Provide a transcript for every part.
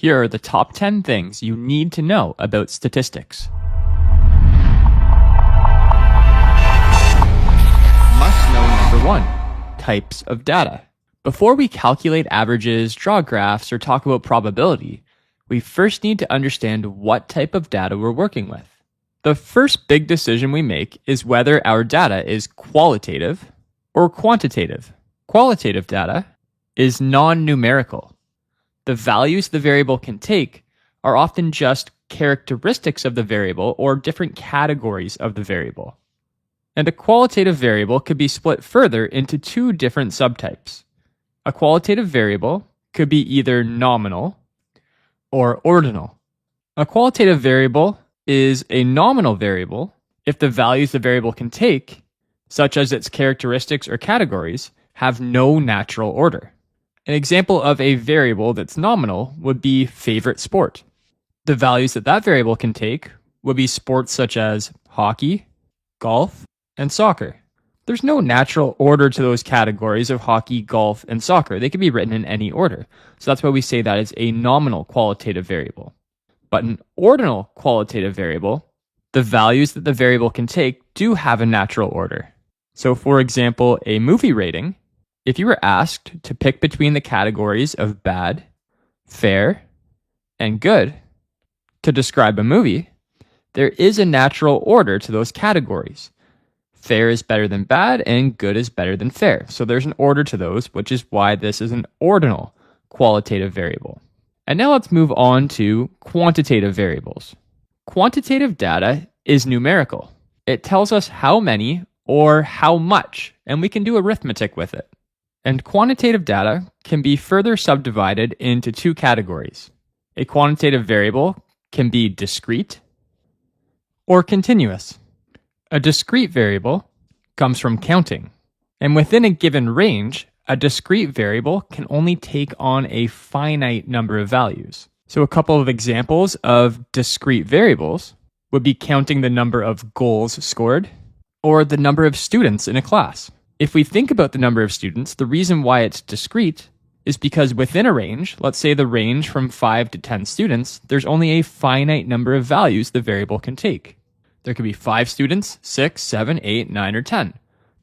Here are the top 10 things you need to know about statistics. Must know number 1, types of data. Before we calculate averages, draw graphs, or talk about probability, we first need to understand what type of data we're working with. The first big decision we make is whether our data is qualitative or quantitative. Qualitative data is non-numerical. The values the variable can take are often just characteristics of the variable or different categories of the variable. And a qualitative variable could be split further into 2 different subtypes. A qualitative variable could be either nominal or ordinal. A qualitative variable is a nominal variable if the values the variable can take, such as its characteristics or categories, have no natural order. An example of a variable that's nominal would be favorite sport. The values that variable can take would be sports such as hockey, golf, and soccer. There's no natural order to those categories of hockey, golf, and soccer. They can be written in any order. So that's why we say that is a nominal qualitative variable. But an ordinal qualitative variable, the values that the variable can take do have a natural order. So for example, a movie rating, if you were asked to pick between the categories of bad, fair, and good to describe a movie, there is a natural order to those categories. Fair is better than bad, and good is better than fair. So there's an order to those, which is why this is an ordinal qualitative variable. And now let's move on to quantitative variables. Quantitative data is numerical. It tells us how many or how much, and we can do arithmetic with it. And quantitative data can be further subdivided into 2 categories. A quantitative variable can be discrete or continuous. A discrete variable comes from counting, and within a given range, a discrete variable can only take on a finite number of values. So a couple of examples of discrete variables would be counting the number of goals scored or the number of students in a class. If we think about the number of students, the reason why it's discrete is because within a range, let's say the range from 5 to 10 students, there's only a finite number of values the variable can take. There could be 5 students, 6, 7, 8, 9, or 10.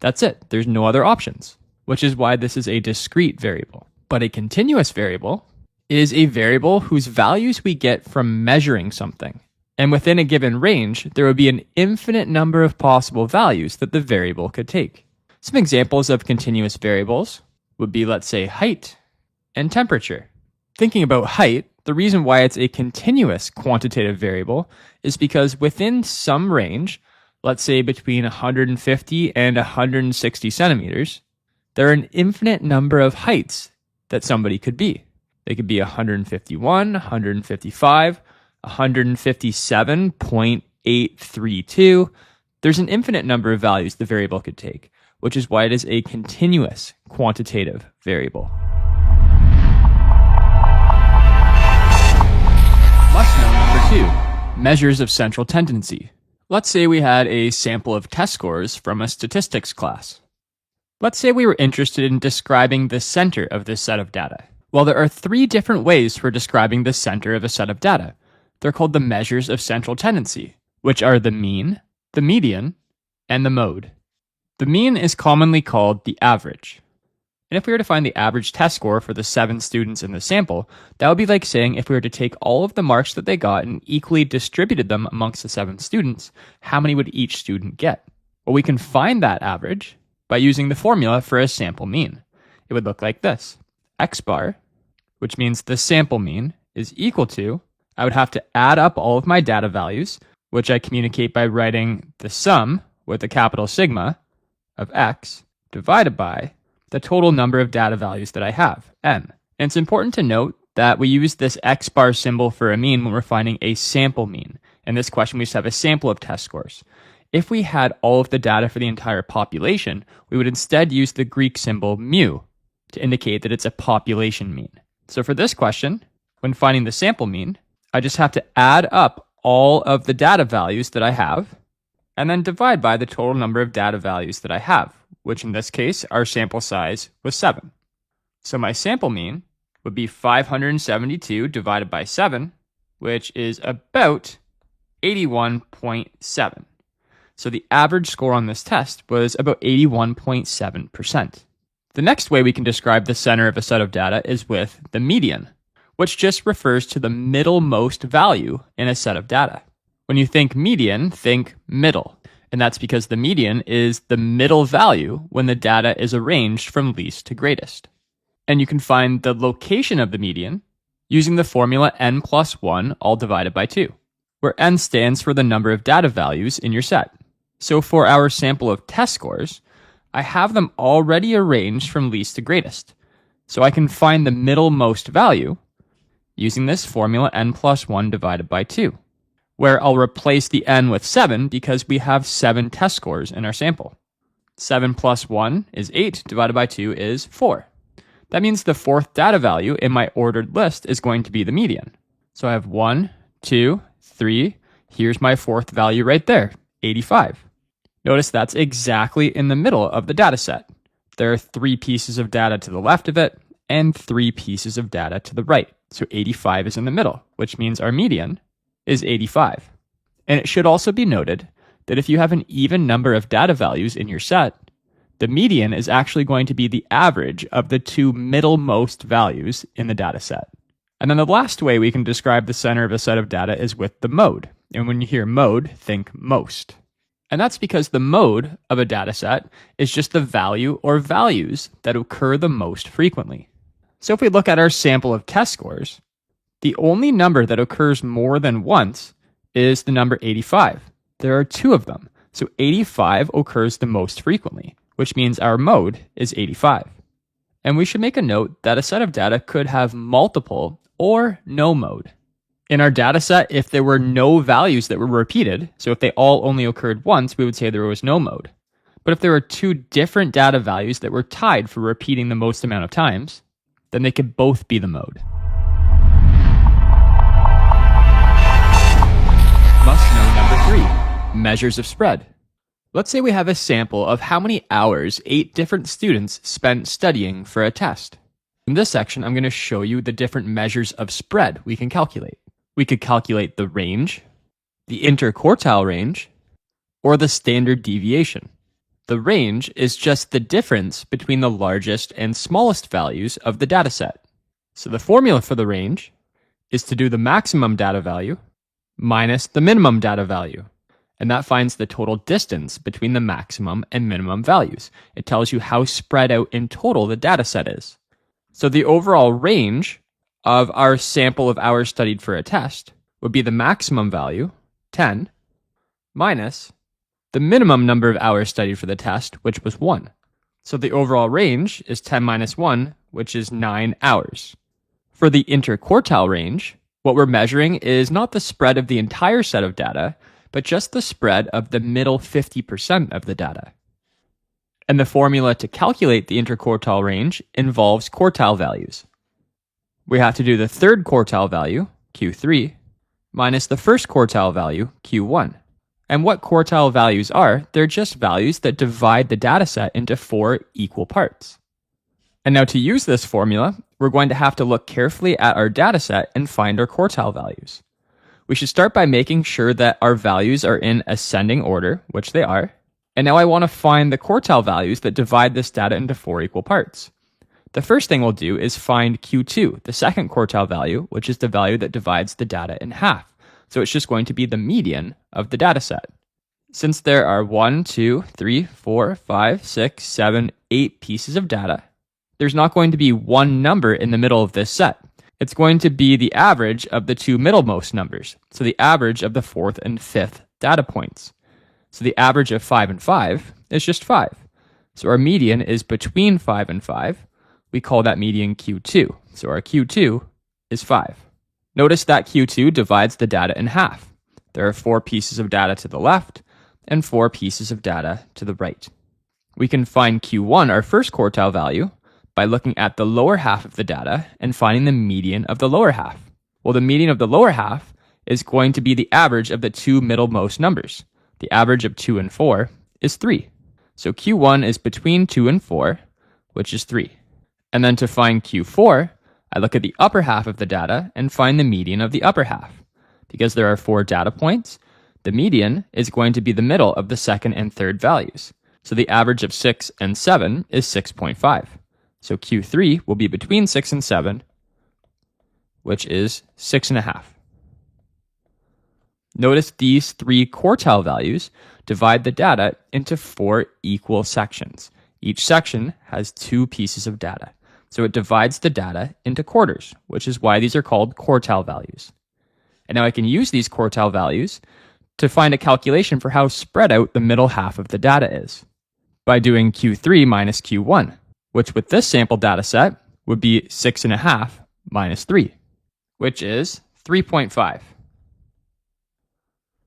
That's it. There's no other options, which is why this is a discrete variable. But a continuous variable is a variable whose values we get from measuring something. And within a given range, there would be an infinite number of possible values that the variable could take. Some examples of continuous variables would be, let's say, height and temperature. Thinking about height, the reason why it's a continuous quantitative variable is because within some range, let's say between 150 and 160 centimeters, there are an infinite number of heights that somebody could be. They could be 151, 155, 157.832. There's an infinite number of values the variable could take, which is why it is a continuous quantitative variable. Must know number 2, measures of central tendency. Let's say we had a sample of test scores from a statistics class. Let's say we were interested in describing the center of this set of data. Well, there are 3 different ways for describing the center of a set of data. They're called the measures of central tendency, which are the mean, the median, and the mode. The mean is commonly called the average. And if we were to find the average test score for the 7 students in the sample, that would be like saying if we were to take all of the marks that they got and equally distributed them amongst the 7 students, how many would each student get? Well, we can find that average by using the formula for a sample mean. It would look like this. X bar, which means the sample mean, is equal to, I would have to add up all of my data values, which I communicate by writing the sum with a capital sigma of X divided by the total number of data values that I have, n. And it's important to note that we use this X bar symbol for a mean when we're finding a sample mean. In this question, we just have a sample of test scores. If we had all of the data for the entire population, we would instead use the Greek symbol mu to indicate that it's a population mean. So for this question, when finding the sample mean, I just have to add up all of the data values that I have and then divide by the total number of data values that I have, which in this case, our sample size was 7. So my sample mean would be 572 divided by 7, which is about 81.7. So the average score on this test was about 81.7%. The next way we can describe the center of a set of data is with the median, which just refers to the middlemost value in a set of data. When you think median, think middle, and that's because the median is the middle value when the data is arranged from least to greatest. And you can find the location of the median using the formula n plus 1 all divided by 2, where n stands for the number of data values in your set. So for our sample of test scores, I have them already arranged from least to greatest. So I can find the middlemost value using this formula n plus 1 divided by 2, where I'll replace the n with 7 because we have 7 test scores in our sample. 7 plus 1 is 8 divided by 2 is 4. That means the fourth data value in my ordered list is going to be the median. So I have 1, 2, 3. Here's my fourth value right there, 85. Notice that's exactly in the middle of the data set. There are 3 pieces of data to the left of it and 3 pieces of data to the right. So 85 is in the middle, which means our median is 85. And it should also be noted that if you have an even number of data values in your set, the median is actually going to be the average of the 2 middlemost values in the data set. And then the last way we can describe the center of a set of data is with the mode. And when you hear mode, think most. And that's because the mode of a data set is just the value or values that occur the most frequently. So if we look at our sample of test scores, the only number that occurs more than once is the number 85. There are 2 of them. So 85 occurs the most frequently, which means our mode is 85. And we should make a note that a set of data could have multiple or no mode. In our data set, if there were no values that were repeated, so if they all only occurred once, we would say there was no mode. But if there were 2 different data values that were tied for repeating the most amount of times, then they could both be the mode. Must know number 3, measures of spread. Let's say we have a sample of how many hours 8 different students spent studying for a test. In this section, I'm going to show you the different measures of spread we can calculate. We could calculate the range, the interquartile range, or the standard deviation. The range is just the difference between the largest and smallest values of the dataset. So the formula for the range is to do the maximum data value minus the minimum data value. And that finds the total distance between the maximum and minimum values. It tells you how spread out in total the data set is. So the overall range of our sample of hours studied for a test would be the maximum value, 10, minus the minimum number of hours studied for the test, which was 1. So the overall range is 10 minus 1, which is 9 hours. For the interquartile range, what we're measuring is not the spread of the entire set of data, but just the spread of the middle 50% of the data. And the formula to calculate the interquartile range involves quartile values. We have to do the third quartile value, Q3, minus the first quartile value, Q1. And what quartile values are, they're just values that divide the dataset into 4 equal parts. And now to use this formula, we're going to have to look carefully at our dataset and find our quartile values. We should start by making sure that our values are in ascending order, which they are. And now I want to find the quartile values that divide this data into 4 equal parts. The first thing we'll do is find Q2, the second quartile value, which is the value that divides the data in half. So it's just going to be the median of the data set. Since there are 1, 2, 3, 4, 5, 6, 7, 8 pieces of data, there's not going to be one number in the middle of this set. It's going to be the average of the 2 middlemost numbers. So the average of the 4th and 5th data points. So the average of 5 and 5 is just 5. So our median is between 5 and 5. We call that median Q2. So our Q2 is 5. Notice that Q2 divides the data in half. There are 4 pieces of data to the left and 4 pieces of data to the right. We can find Q1, our first quartile value, by looking at the lower half of the data and finding the median of the lower half. Well, the median of the lower half is going to be the average of the 2 middlemost numbers. The average of 2 and 4 is 3. So Q1 is between 2 and 4, which is 3. And then to find Q4, I look at the upper half of the data and find the median of the upper half. Because there are 4 data points, the median is going to be the middle of the second and third values. So the average of 6 and 7 is 6.5. So Q3 will be between 6 and 7, which is 6.5. Notice these 3 quartile values divide the data into 4 equal sections. Each section has 2 pieces of data. So it divides the data into quarters, which is why these are called quartile values. And now I can use these quartile values to find a calculation for how spread out the middle half of the data is by doing Q3 minus Q1, which with this sample data set would be 6.5 minus 3, which is 3.5.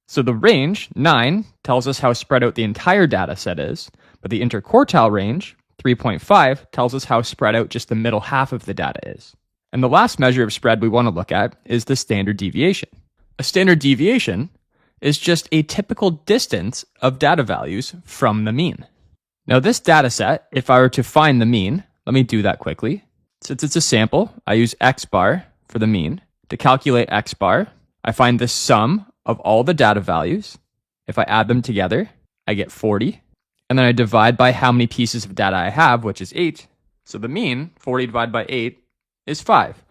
So the range, 9, tells us how spread out the entire data set is, but the interquartile range, 3.5, tells us how spread out just the middle half of the data is. And the last measure of spread we want to look at is the standard deviation. A standard deviation is just a typical distance of data values from the mean. Now this data set, if I were to find the mean, let me do that quickly. Since it's a sample, I use x bar for the mean. To calculate x bar, I find the sum of all the data values. If I add them together, I get 40. And then I divide by how many pieces of data I have, which is 8. So the mean, 40 divided by 8, is 5.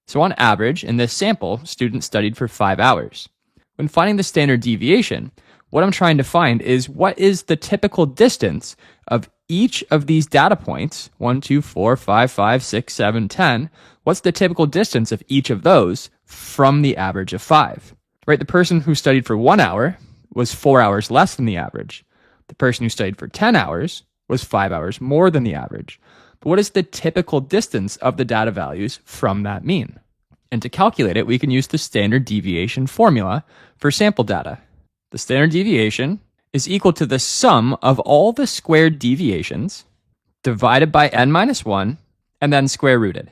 So on average, in this sample, students studied for 5 hours. When finding the standard deviation, what I'm trying to find is what is the typical distance of each of these data points, 1, 2, 4, 5, 5, 6, 7, 10, what's the typical distance of each of those from the average of 5? Right, the person who studied for 1 hour was 4 hours less than the average. The person who studied for 10 hours was 5 hours more than the average. But what is the typical distance of the data values from that mean? And to calculate it, we can use the standard deviation formula for sample data. The standard deviation is equal to the sum of all the squared deviations divided by n minus 1 and then square rooted.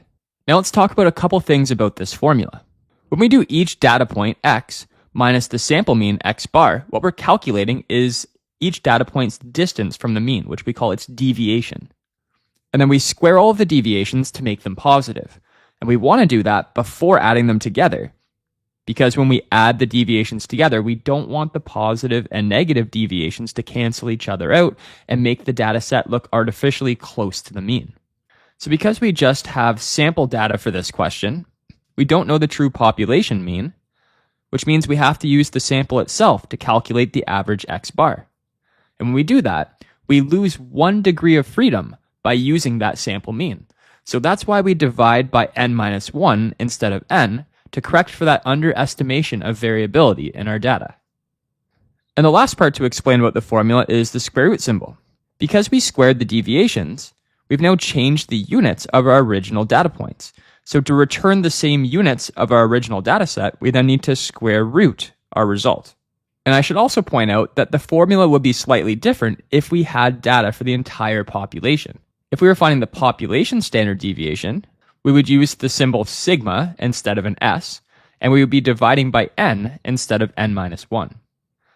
Now let's talk about a couple things about this formula. When we do each data point x minus the sample mean x bar, what we're calculating is each data point's distance from the mean, which we call its deviation. And then we square all of the deviations to make them positive. And we want to do that before adding them together. Because when we add the deviations together, we don't want the positive and negative deviations to cancel each other out and make the data set look artificially close to the mean. So because we just have sample data for this question, we don't know the true population mean, which means we have to use the sample itself to calculate the average x bar. And when we do that, we lose 1 degree of freedom by using that sample mean. So that's why we divide by n minus 1 instead of n to correct for that underestimation of variability in our data. And the last part to explain about the formula is the square root symbol. Because we squared the deviations, we've now changed the units of our original data points. So to return the same units of our original data set, we then need to square root our result. And I should also point out that the formula would be slightly different if we had data for the entire population. If we were finding the population standard deviation, we would use the symbol sigma instead of an s, and we would be dividing by n instead of n minus 1.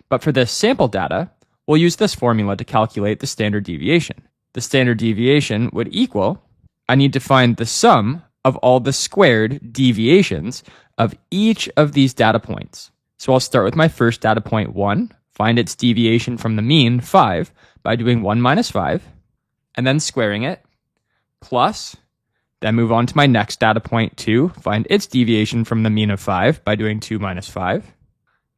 But for this sample data, we'll use this formula to calculate the standard deviation. The standard deviation would equal, I need to find the sum of all the squared deviations of each of these data points. So I'll start with my first data point 1, find its deviation from the mean 5 by doing 1 minus 5, and then squaring it, plus, then move on to my next data point 2, find its deviation from the mean of 5 by doing 2 minus 5,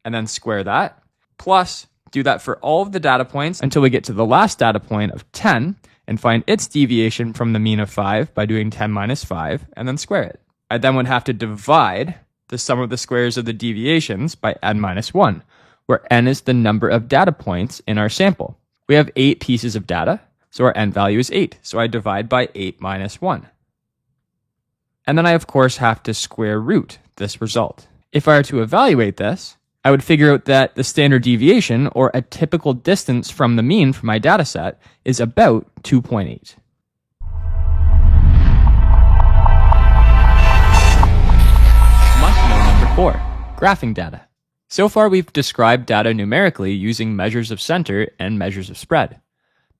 and then square that, plus do that for all of the data points until we get to the last data point of 10, and find its deviation from the mean of 5 by doing 10 minus 5, and then square it. I then would have to divide the sum of the squares of the deviations by n minus 1, where n is the number of data points in our sample. We have 8 pieces of data, so our n value is 8. So I divide by 8 minus 1. And then I, of course, have to square root this result. If I were to evaluate this, I would figure out that the standard deviation, or a typical distance from the mean for my data set, is about 2.8. Must-know number 4, graphing data. So far, we've described data numerically using measures of center and measures of spread.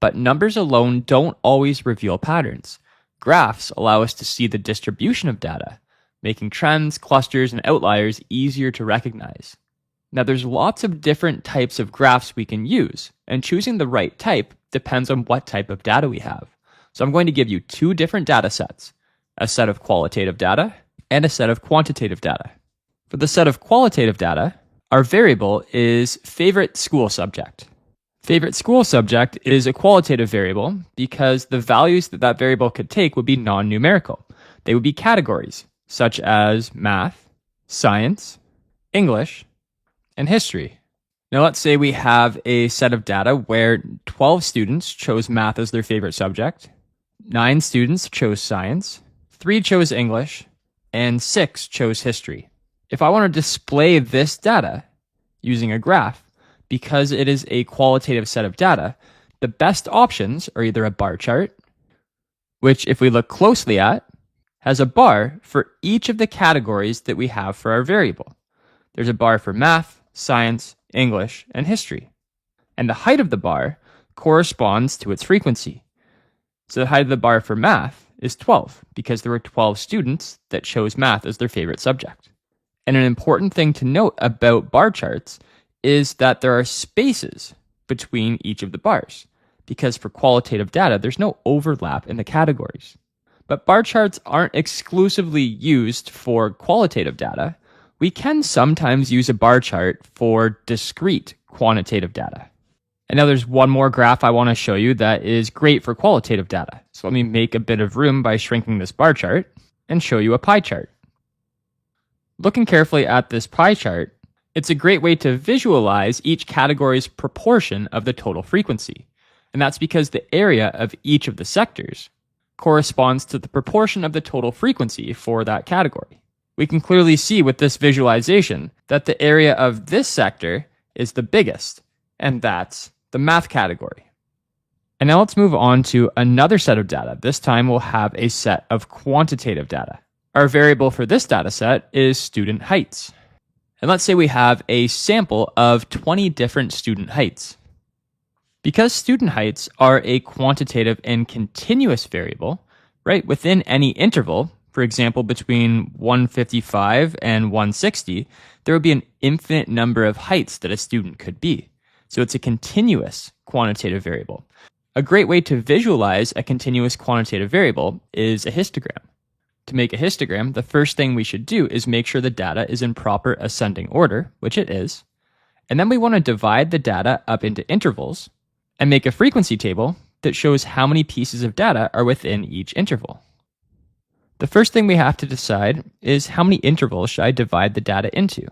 But numbers alone don't always reveal patterns. Graphs allow us to see the distribution of data, making trends, clusters, and outliers easier to recognize. Now, there's lots of different types of graphs we can use, and choosing the right type depends on what type of data we have. So I'm going to give you two different data sets, a set of qualitative data and a set of quantitative data. For the set of qualitative data, our variable is favorite school subject. Favorite school subject is a qualitative variable because the values that that variable could take would be non-numerical. They would be categories such as math, science, English, and history. Now let's say we have a set of data where 12 students chose math as their favorite subject, 9 students chose science, 3 chose English, and 6 chose history. If I want to display this data using a graph, because it is a qualitative set of data, the best options are either a bar chart, which if we look closely at, has a bar for each of the categories that we have for our variable. There's a bar for math, science, English, and history. And the height of the bar corresponds to its frequency. So the height of the bar for math is 12 because there were 12 students that chose math as their favorite subject. And an important thing to note about bar charts is that there are spaces between each of the bars because for qualitative data, there's no overlap in the categories. But bar charts aren't exclusively used for qualitative data. We can sometimes use a bar chart for discrete quantitative data. And now there's one more graph I want to show you that is great for qualitative data. So let me make a bit of room by shrinking this bar chart and show you a pie chart. Looking carefully at this pie chart, it's a great way to visualize each category's proportion of the total frequency. And that's because the area of each of the sectors corresponds to the proportion of the total frequency for that category. We can clearly see with this visualization that the area of this sector is the biggest, and that's the math category. And now let's move on to another set of data. This time we'll have a set of quantitative data. Our variable for this data set is student heights. And let's say we have a sample of 20 different student heights. Because student heights are a quantitative and continuous variable, right, within any interval, for example, between 155 and 160, there would be an infinite number of heights that a student could be. So it's a continuous quantitative variable. A great way to visualize a continuous quantitative variable is a histogram. To make a histogram, the first thing we should do is make sure the data is in proper ascending order, which it is. And then we want to divide the data up into intervals and make a frequency table that shows how many pieces of data are within each interval. The first thing we have to decide is how many intervals should I divide the data into.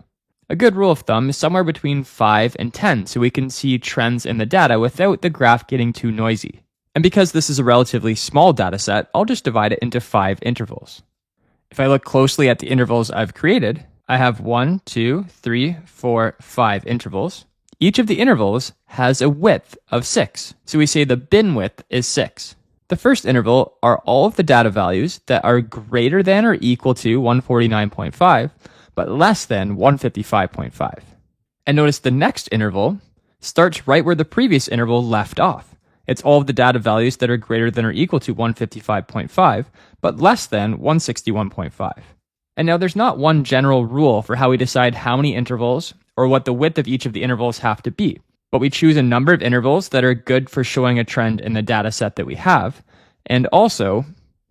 A good rule of thumb is somewhere between 5 and 10 so we can see trends in the data without the graph getting too noisy. And because this is a relatively small data set, I'll just divide it into 5 intervals. If I look closely at the intervals I've created, I have 1, 2, 3, 4, 5 intervals. Each of the intervals has a width of 6, so we say the bin width is 6. The first interval are all of the data values that are greater than or equal to 149.5, but less than 155.5. And notice the next interval starts right where the previous interval left off. It's all of the data values that are greater than or equal to 155.5, but less than 161.5. And now there's not one general rule for how we decide how many intervals or what the width of each of the intervals have to be. But we choose a number of intervals that are good for showing a trend in the data set that we have. And also,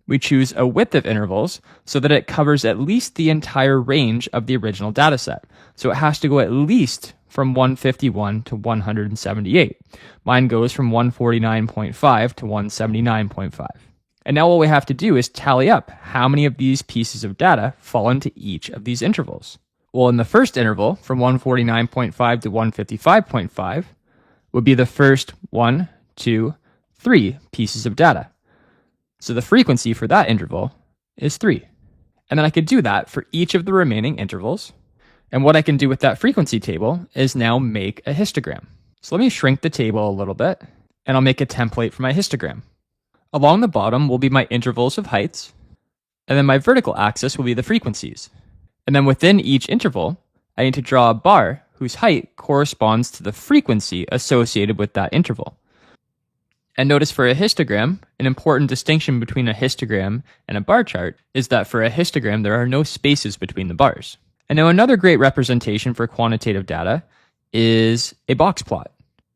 we choose a width of intervals so that it covers at least the entire range of the original data set. So it has to go at least from 151 to 178. Mine goes from 149.5 to 179.5. And now all we have to do is tally up how many of these pieces of data fall into each of these intervals. Well, in the first interval, from 149.5 to 155.5, would be the first 1, 2, 3 pieces of data. So the frequency for that interval is 3. And then I could do that for each of the remaining intervals. And what I can do with that frequency table is now make a histogram. So let me shrink the table a little bit, and I'll make a template for my histogram. Along the bottom will be my intervals of heights, and then my vertical axis will be the frequencies. And then within each interval, I need to draw a bar whose height corresponds to the frequency associated with that interval. And notice for a histogram, an important distinction between a histogram and a bar chart is that for a histogram, there are no spaces between the bars. And now another great representation for quantitative data is a box plot.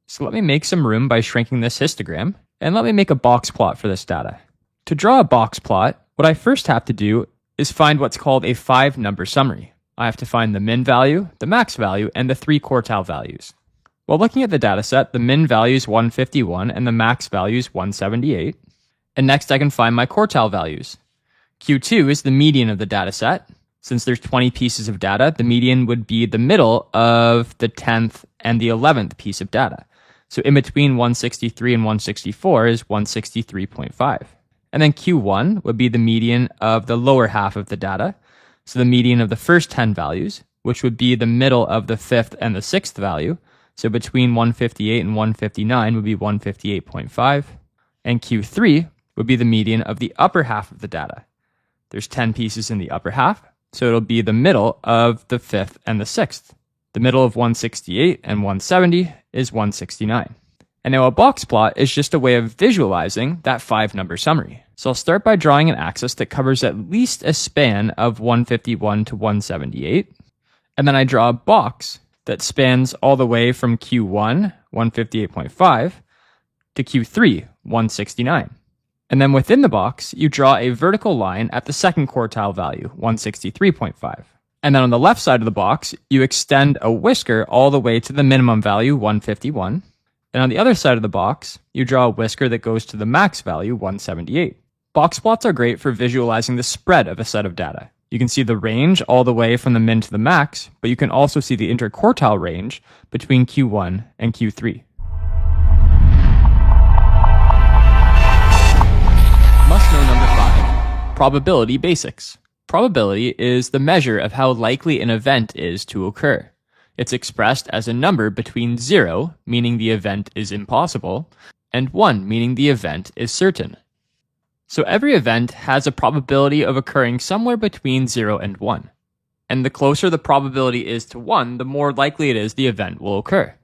So let me make some room by shrinking this histogram, and let me make a box plot for this data. To draw a box plot, what I first have to do is find what's called a 5-number summary. I have to find the min value, the max value, and the 3 quartile values. While looking at the dataset, the min value is 151 and the max value is 178. And next I can find my quartile values. Q2 is the median of the dataset. Since there's 20 pieces of data, the median would be the middle of the 10th and the 11th piece of data. So in between 163 and 164 is 163.5. And then Q1 would be the median of the lower half of the data. So the median of the first 10 values, which would be the middle of the 5th and the 6th value. So between 158 and 159 would be 158.5. And Q3 would be the median of the upper half of the data. There's 10 pieces in the upper half, so it'll be the middle of the 5th and the 6th. The middle of 168 and 170 is 169. And now a box plot is just a way of visualizing that 5-number summary. So I'll start by drawing an axis that covers at least a span of 151 to 178. And then I draw a box that spans all the way from Q1, 158.5, to Q3, 169. And then within the box, you draw a vertical line at the second quartile value, 163.5. And then on the left side of the box, you extend a whisker all the way to the minimum value, 151. And on the other side of the box, you draw a whisker that goes to the max value, 178. Box plots are great for visualizing the spread of a set of data. You can see the range all the way from the min to the max, but you can also see the interquartile range between Q1 and Q3. Must know number 5, probability basics. Probability is the measure of how likely an event is to occur. It's expressed as a number between 0, meaning the event is impossible, and 1, meaning the event is certain. So every event has a probability of occurring somewhere between 0 and 1. And the closer the probability is to 1, the more likely it is the event will occur.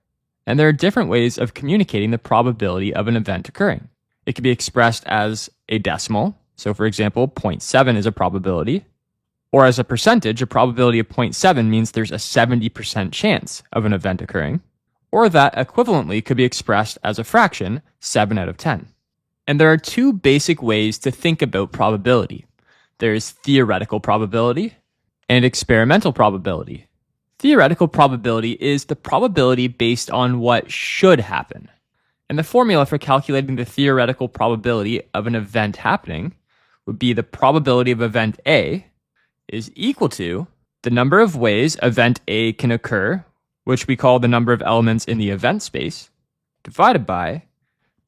And there are different ways of communicating the probability of an event occurring. It can be expressed as a decimal. So for example, 0.7 is a probability. Or as a percentage, a probability of 0.7 means there's a 70% chance of an event occurring. Or that equivalently could be expressed as a fraction, 7 out of 10. And there are 2 basic ways to think about probability. There's theoretical probability and experimental probability. Theoretical probability is the probability based on what should happen. And the formula for calculating the theoretical probability of an event happening would be the probability of event A is equal to the number of ways event A can occur, which we call the number of elements in the event space, divided by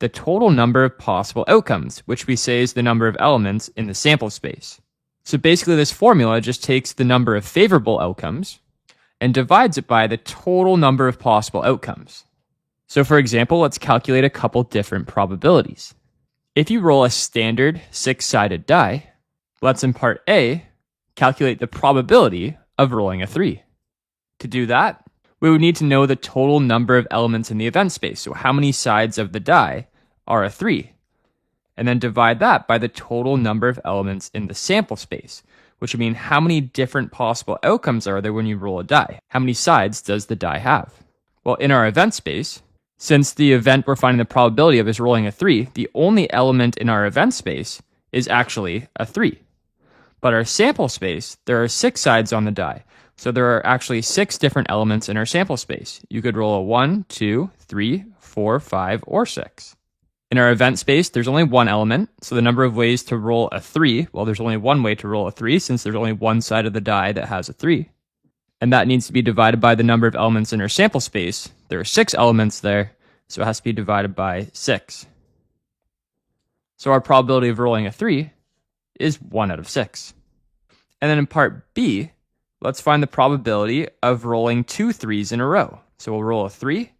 the total number of possible outcomes, which we say is the number of elements in the sample space. So basically this formula just takes the number of favorable outcomes and divides it by the total number of possible outcomes. So for example, let's calculate a couple different probabilities. If you roll a standard 6-sided die, let's in part A calculate the probability of rolling a 3. To do that, we would need to know the total number of elements in the event space. So how many sides of the die are a 3? And then divide that by the total number of elements in the sample space, which would mean how many different possible outcomes are there when you roll a die? How many sides does the die have? Well, in our event space, since the event we're finding the probability of is rolling a 3, the only element in our event space is actually a 3. But our sample space, there are 6 sides on the die. So there are actually 6 different elements in our sample space. You could roll a 1, 2, 3, 4, 5, or 6. In our event space, there's only 1 element. So the number of ways to roll a 3, well, there's only 1 way to roll a 3 since there's only 1 side of the die that has a 3. And that needs to be divided by the number of elements in our sample space. There are 6 elements there, so it has to be divided by 6. So our probability of rolling a 3 is 1 out of 6. And then in part B, let's find the probability of rolling 2 3s in a row. So we'll roll a 3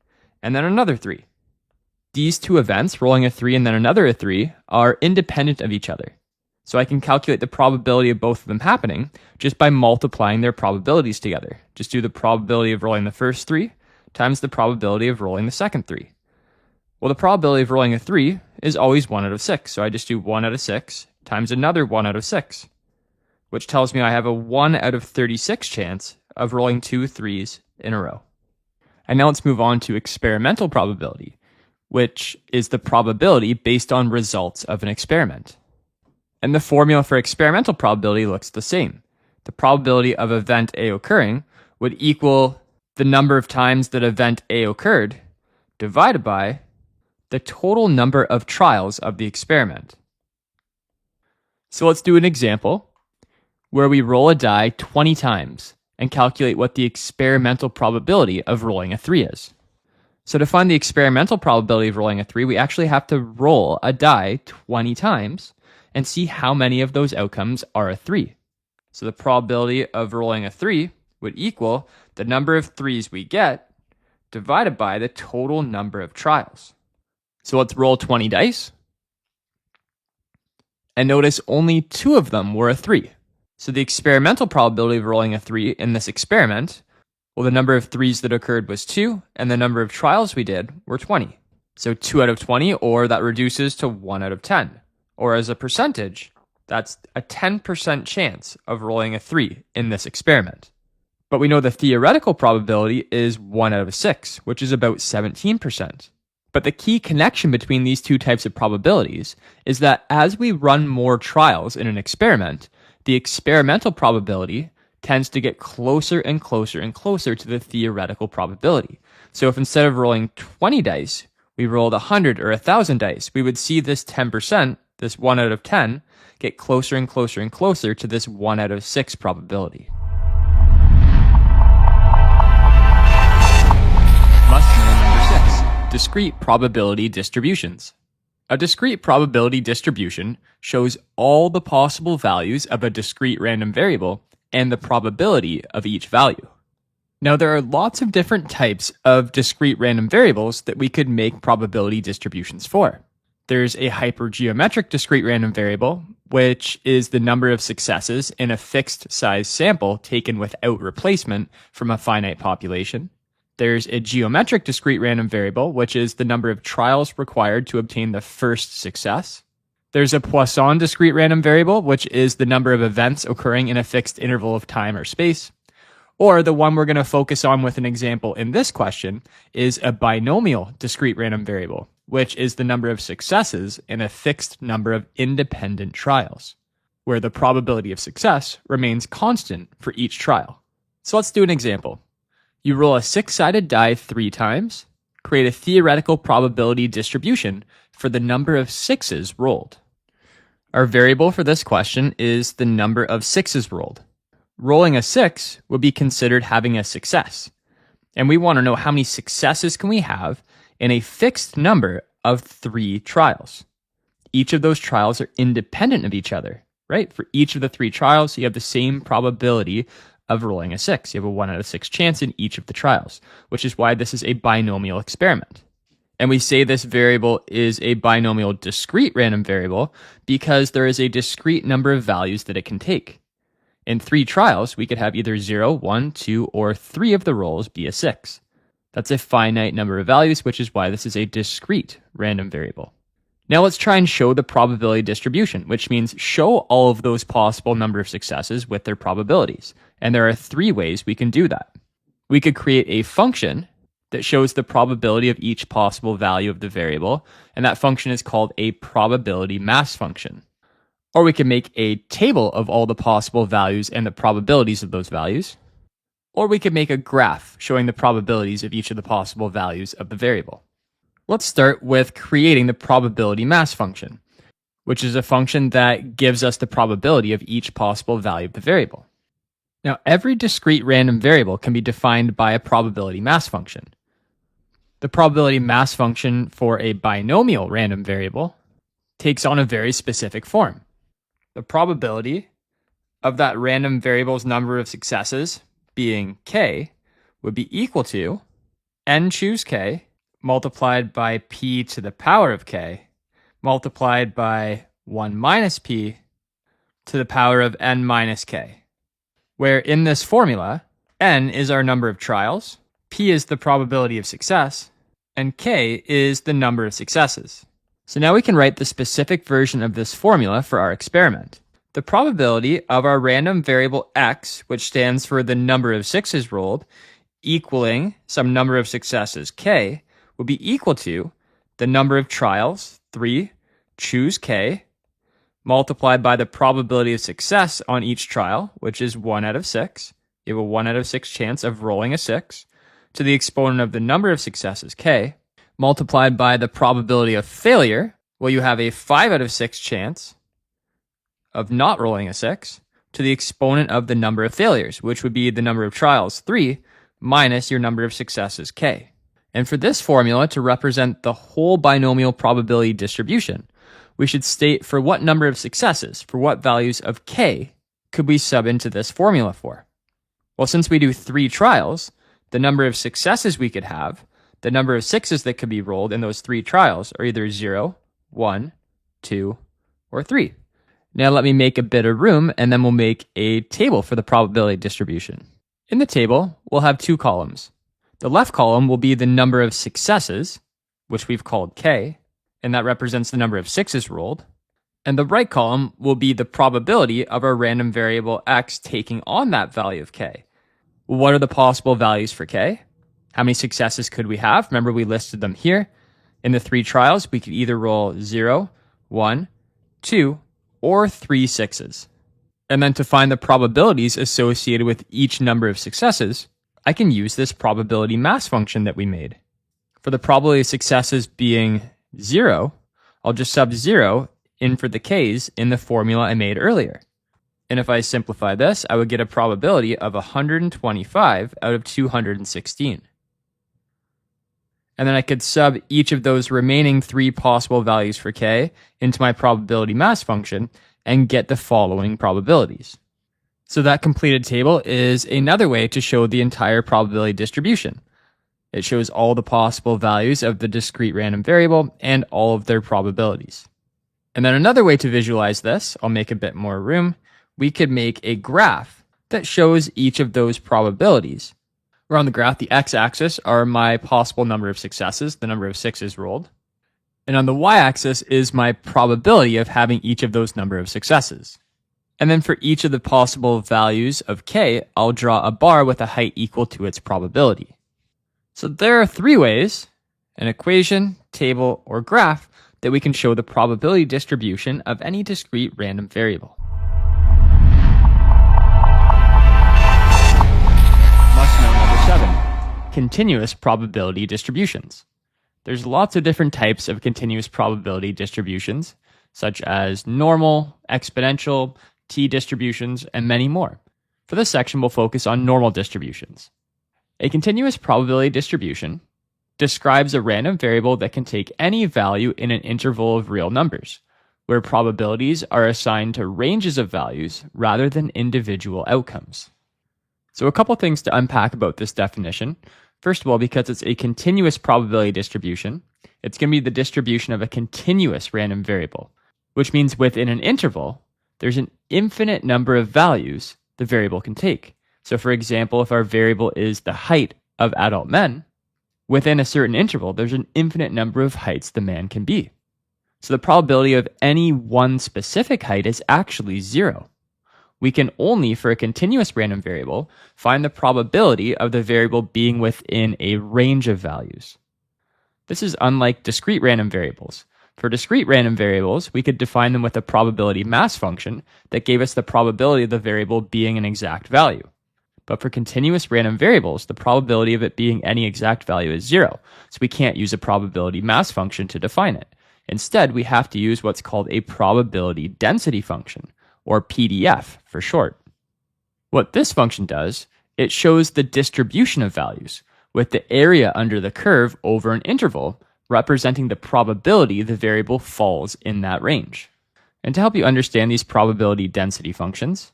and then another 3. These 2 events, rolling a 3 and then another 3, are independent of each other. So I can calculate the probability of both of them happening just by multiplying their probabilities together. Just do the probability of rolling the first 3 times the probability of rolling the second 3. Well, the probability of rolling a 3 is always 1 out of 6. So I just do 1 out of 6 times another 1 out of 6, which tells me I have a 1 out of 36 chance of rolling 2 threes in a row. And now let's move on to experimental probability, which is the probability based on results of an experiment. And the formula for experimental probability looks the same. The probability of event A occurring would equal the number of times that event A occurred divided by the total number of trials of the experiment. So let's do an example where we roll a die 20 times and calculate what the experimental probability of rolling a 3 is. So to find the experimental probability of rolling a 3, we actually have to roll a die 20 times and see how many of those outcomes are a 3. So the probability of rolling a 3 would equal the number of 3s we get divided by the total number of trials. So let's roll 20 dice. And notice only 2 of them were a 3. So the experimental probability of rolling a 3 in this experiment, well, the number of 3s that occurred was 2, and the number of trials we did were 20. So 2 out of 20, or that reduces to 1 out of 10. Or as a percentage, that's a 10% chance of rolling a 3 in this experiment. But we know the theoretical probability is 1 out of 6, which is about 17%. But the key connection between these two types of probabilities is that as we run more trials in an experiment, the experimental probability tends to get closer and closer and closer to the theoretical probability. So if instead of rolling 20 dice, we rolled 100 or 1,000 dice, we would see this 10%, this 1 out of 10, get closer and closer and closer to this 1 out of 6 probability. Must know number 6, discrete probability distributions. A discrete probability distribution shows all the possible values of a discrete random variable and the probability of each value. Now, there are lots of different types of discrete random variables that we could make probability distributions for. There's a hypergeometric discrete random variable, which is the number of successes in a fixed size sample taken without replacement from a finite population. There's a geometric discrete random variable, which is the number of trials required to obtain the first success. There's a Poisson discrete random variable, which is the number of events occurring in a fixed interval of time or space. Or the one we're going to focus on with an example in this question is a binomial discrete random variable, which is the number of successes in a fixed number of independent trials, where the probability of success remains constant for each trial. So let's do an example. You roll a 6-sided die 3 times, create a theoretical probability distribution for the number of 6s rolled. Our variable for this question is the number of 6s rolled. Rolling a 6 would be considered having a success. And we want to know how many successes can we have in a fixed number of 3 trials. Each of those trials are independent of each other, right? For each of the 3 trials, you have the same probability of rolling a 6. You have a 1 out of 6 chance in each of the trials, which is why this is a binomial experiment. And we say this variable is a binomial discrete random variable because there is a discrete number of values that it can take. In 3 trials, we could have either 0, 1, 2, or 3 of the rolls be a 6. That's a finite number of values, which is why this is a discrete random variable. Now let's try and show the probability distribution, which means show all of those possible number of successes with their probabilities. And there are 3 ways we can do that. We could create a function that shows the probability of each possible value of the variable, and that function is called a probability mass function. Or we can make a table of all the possible values and the probabilities of those values. Or we could make a graph showing the probabilities of each of the possible values of the variable. Let's start with creating the probability mass function, which is a function that gives us the probability of each possible value of the variable. Now, every discrete random variable can be defined by a probability mass function. The probability mass function for a binomial random variable takes on a very specific form. The probability of that random variable's number of successes, being k, would be equal to n choose k multiplied by p to the power of k multiplied by 1 minus p to the power of n minus k, where in this formula, n is our number of trials, p is the probability of success, and k is the number of successes. So now we can write the specific version of this formula for our experiment. The probability of our random variable x, which stands for the number of sixes rolled, equaling some number of successes k, will be equal to the number of trials, 3, choose k, multiplied by the probability of success on each trial, which is 1 out of 6. You have a 1 out of 6 chance of rolling a 6, to the exponent of the number of successes, k, multiplied by the probability of failure, well, you have a 5 out of 6 chance of not rolling a 6, to the exponent of the number of failures, which would be the number of trials, 3, minus your number of successes, k. And for this formula to represent the whole binomial probability distribution, we should state for what number of successes, for what values of k, could we sub into this formula for? Well, since we do 3 trials, the number of successes we could have, the number of sixes that could be rolled in those 3 trials are either 0, 1, 2, or 3. Now let me make a bit of room, and then we'll make a table for the probability distribution. In the table, we'll have 2 columns. The left column will be the number of successes, which we've called k, and that represents the number of sixes rolled. And the right column will be the probability of our random variable x taking on that value of k. What are the possible values for k? How many successes could we have? Remember, we listed them here. In the 3 trials, we could either roll 0, 1, 2, or 3 sixes. And then to find the probabilities associated with each number of successes, I can use this probability mass function that we made. For the probability of successes being 0, I'll just sub 0 in for the k's in the formula I made earlier. And if I simplify this, I would get a probability of 125 out of 216. And then I could sub each of those remaining 3 possible values for k into my probability mass function and get the following probabilities. So that completed table is another way to show the entire probability distribution. It shows all the possible values of the discrete random variable and all of their probabilities. And then another way to visualize this, I'll make a bit more room, we could make a graph that shows each of those probabilities. Where on the graph, the x-axis are my possible number of successes, the number of sixes rolled. And on the y-axis is my probability of having each of those number of successes. And then for each of the possible values of k, I'll draw a bar with a height equal to its probability. So there are 3 ways, an equation, table, or graph, that we can show the probability distribution of any discrete random variable. Must know number 7, continuous probability distributions. There's lots of different types of continuous probability distributions, such as normal, exponential, t-distributions, and many more. For this section, we'll focus on normal distributions. A continuous probability distribution describes a random variable that can take any value in an interval of real numbers, where probabilities are assigned to ranges of values rather than individual outcomes. So a couple things to unpack about this definition. First of all, because it's a continuous probability distribution, it's going to be the distribution of a continuous random variable, which means within an interval, there's an infinite number of values the variable can take. So for example, if our variable is the height of adult men, within a certain interval, there's an infinite number of heights the man can be. So the probability of any one specific height is actually 0. We can only, for a continuous random variable, find the probability of the variable being within a range of values. This is unlike discrete random variables. For discrete random variables, we could define them with a probability mass function that gave us the probability of the variable being an exact value. But for continuous random variables, the probability of it being any exact value is 0, so we can't use a probability mass function to define it. Instead, we have to use what's called a probability density function, or PDF for short. What this function does, it shows the distribution of values, with the area under the curve over an interval representing the probability the variable falls in that range. And to help you understand these probability density functions,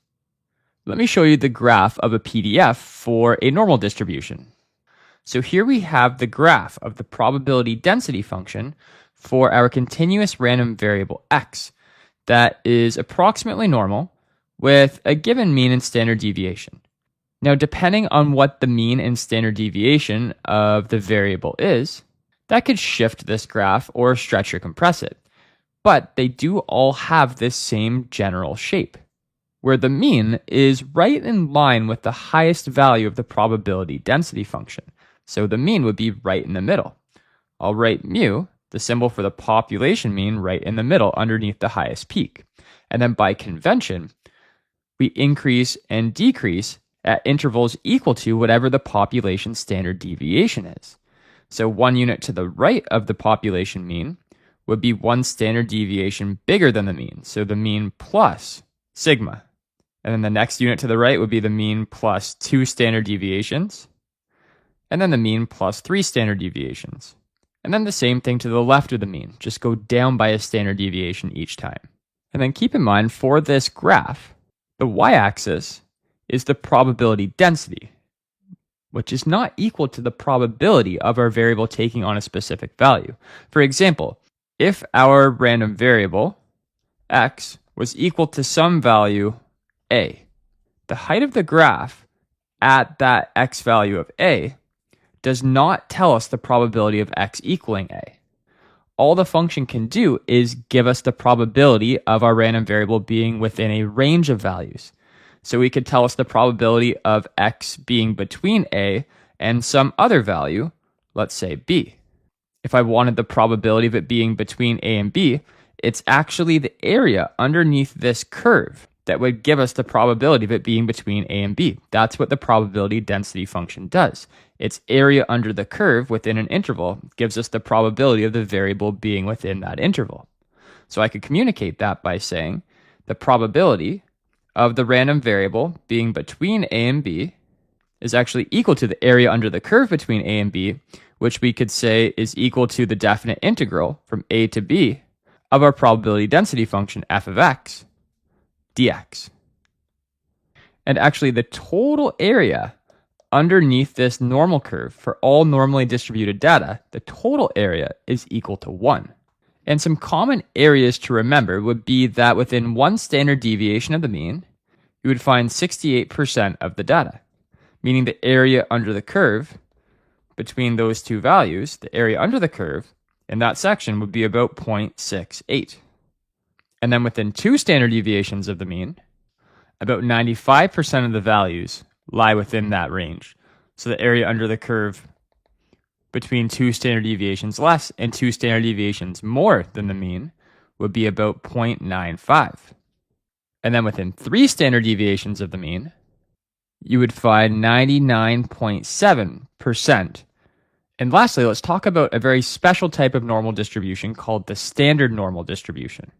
let me show you the graph of a PDF for a normal distribution. So here we have the graph of the probability density function for our continuous random variable x that is approximately normal with a given mean and standard deviation. Now, depending on what the mean and standard deviation of the variable is, that could shift this graph or stretch or compress it. But they do all have this same general shape, where the mean is right in line with the highest value of the probability density function. So the mean would be right in the middle. I'll write mu, the symbol for the population mean, right in the middle underneath the highest peak. And then by convention, we increase and decrease at intervals equal to whatever the population standard deviation is. So 1 unit to the right of the population mean would be 1 standard deviation bigger than the mean. So the mean plus sigma. And then the next unit to the right would be the mean plus 2 standard deviations. And then the mean plus 3 standard deviations. And then the same thing to the left of the mean. Just go down by a standard deviation each time. And then keep in mind, for this graph, the y-axis is the probability density, which is not equal to the probability of our variable taking on a specific value. For example, if our random variable, x, was equal to some value, a, the height of the graph at that x value of a does not tell us the probability of x equaling a. All the function can do is give us the probability of our random variable being within a range of values. So we could tell us the probability of x being between a and some other value, let's say b. If I wanted the probability of it being between a and b, it's actually the area underneath this curve that would give us the probability of it being between a and b. That's what the probability density function does. Its area under the curve within an interval gives us the probability of the variable being within that interval. So I could communicate that by saying the probability of the random variable being between a and b is actually equal to the area under the curve between a and b, which we could say is equal to the definite integral from a to b of our probability density function f of x dx. And actually the total area underneath this normal curve for all normally distributed data, the total area is equal to 1. And some common areas to remember would be that within 1 standard deviation of the mean, you would find 68% of the data, meaning the area under the curve between those two values, the area under the curve in that section would be about 0.68. And then within 2 standard deviations of the mean, about 95% of the values lie within that range. So the area under the curve between 2 standard deviations less and 2 standard deviations more than the mean would be about 0.95. And then within 3 standard deviations of the mean, you would find 99.7%. And lastly, let's talk about a very special type of normal distribution called the standard normal distribution.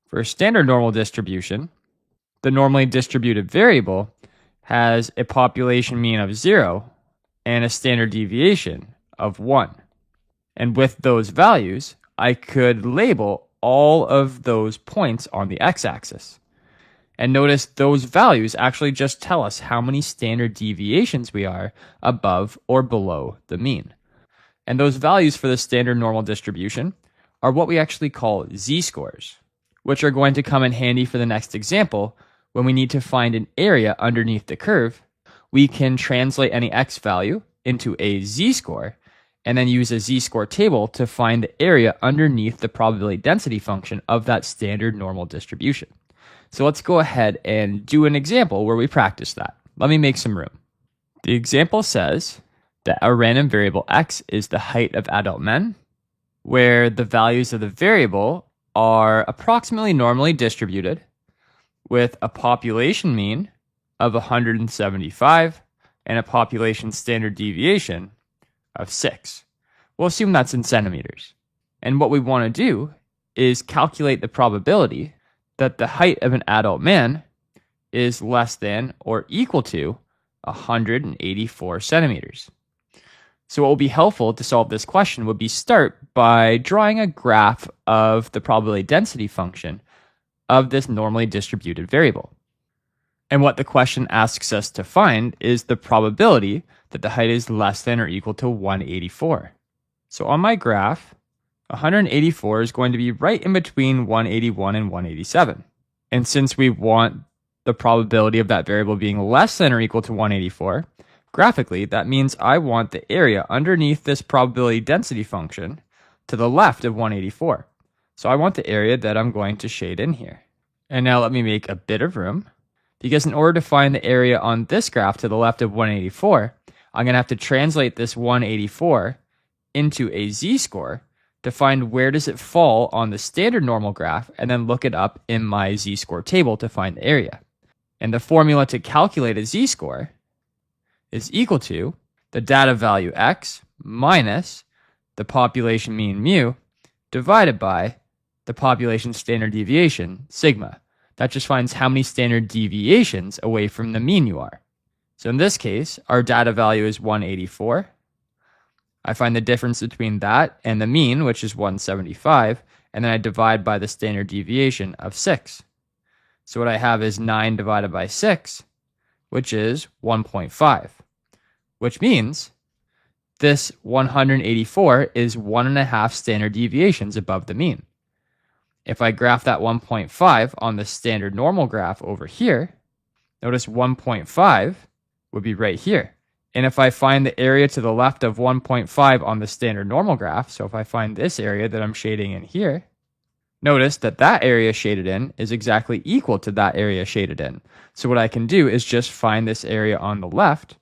For a standard normal distribution, the normally distributed variable has a population mean of 0 and a standard deviation of 1. And with those values, I could label all of those points on the x-axis. And notice those values actually just tell us how many standard deviations we are above or below the mean. And those values for the standard normal distribution are what we actually call z-scores, which are going to come in handy for the next example. When we need to find an area underneath the curve, we can translate any x value into a z-score and then use a z-score table to find the area underneath the probability density function of that standard normal distribution. So let's go ahead and do an example where we practice that. Let me make some room. The example says that our random variable x is the height of adult men, where the values of the variable are approximately normally distributed with a population mean of 175 and a population standard deviation of 6. We'll assume that's in centimeters. And what we want to do is calculate the probability that the height of an adult man is less than or equal to 184 centimeters. So what will be helpful to solve this question would be start by drawing a graph of the probability density function of this normally distributed variable. And what the question asks us to find is the probability that the height is less than or equal to 184. So on my graph, 184 is going to be right in between 181 and 187. And since we want the probability of that variable being less than or equal to 184, Graphically, that means I want the area underneath this probability density function to the left of 184. So I want the area that I'm going to shade in here. And now let me make a bit of room, because in order to find the area on this graph to the left of 184, I'm going to have to translate this 184 into a z-score to find where does it fall on the standard normal graph, and then look it up in my z-score table to find the area. And the formula to calculate a z-score is equal to the data value x minus the population mean mu divided by the population standard deviation sigma. That just finds how many standard deviations away from the mean you are. So in this case, our data value is 184. I find the difference between that and the mean, which is 175, and then I divide by the standard deviation of 6. So what I have is 9 divided by 6, which is 1.5, which means this 184 is 1.5 standard deviations above the mean. If I graph that 1.5 on the standard normal graph over here, notice 1.5 would be right here. And if I find the area to the left of 1.5 on the standard normal graph, so if I find this area that I'm shading in here, notice that that area shaded in is exactly equal to that area shaded in. So what I can do is just find this area on the left